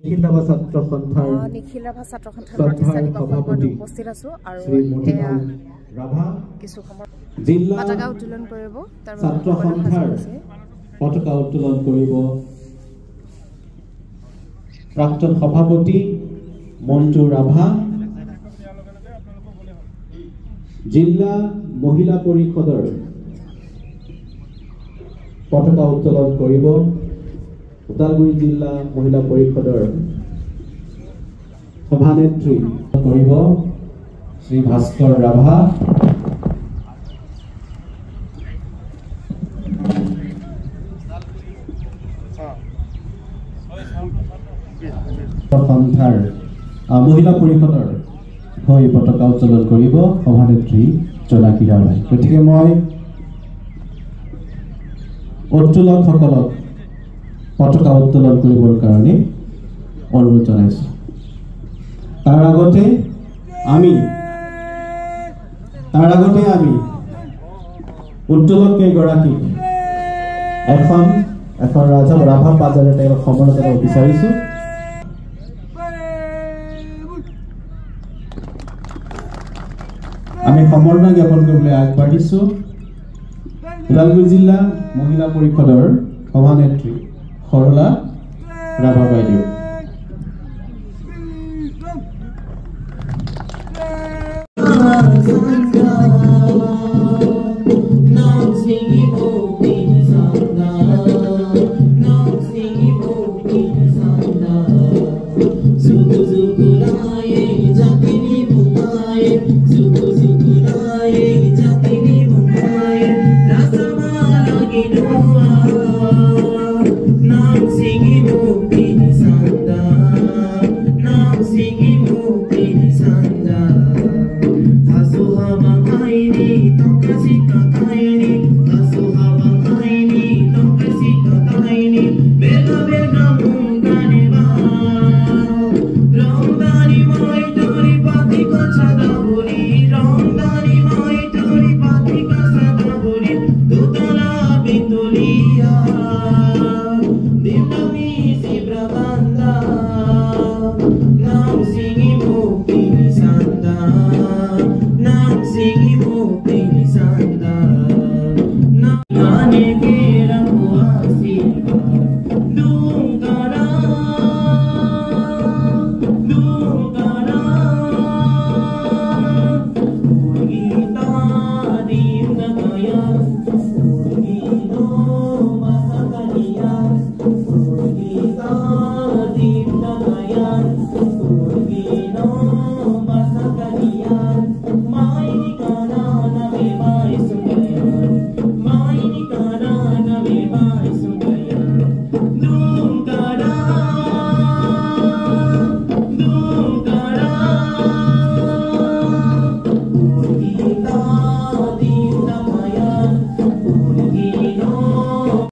নিখিল ৰাভা ছাত্ৰ সন্থাৰ প্ৰতিষ্ঠা দিৱসত উপস্থিত আছো আৰু এয়া কিছু সময় জিলা পতাকা উত্তোলন কৰিব তাৰ ছাত্ৰ সন্থাৰ পতাকা উত্তোলন কৰিব প্ৰাক্তন সভাপতি মন্টু ৰাভা জিলা মহিলা পৰিষদৰ পতাকা উত্তোলন কৰিব ওদালগুৰি জিলা মহিলা পৰিষদৰ সভানেত্ৰী কৰিব শ্ৰী ভাস্কৰ ৰাভা সন্থাৰ মহিলা পৰিষদৰ হৈ পতাকা উত্তোলন কৰিব সভানেত্ৰী জোনাকী ৰাভাই গতিকে মই উত্তোলকসকলক পতাকা উত্তোলন কৰিবৰ কাৰণে অনুৰোধ জনাইছো তাৰ আগতে আমি উত্তোলক কেইগৰাকী এখন ৰাভা বাজাৰে তেওঁলোক সময় জনাব বিচাৰিছো আমি সমৰ্থন জ্ঞাপন কৰিবলৈ আগবাঢ়িছো ওদালগুৰি জিলা মহিলা পৰিষদৰ সভানেত্ৰী সৰলা ৰাভা বাইদেউ No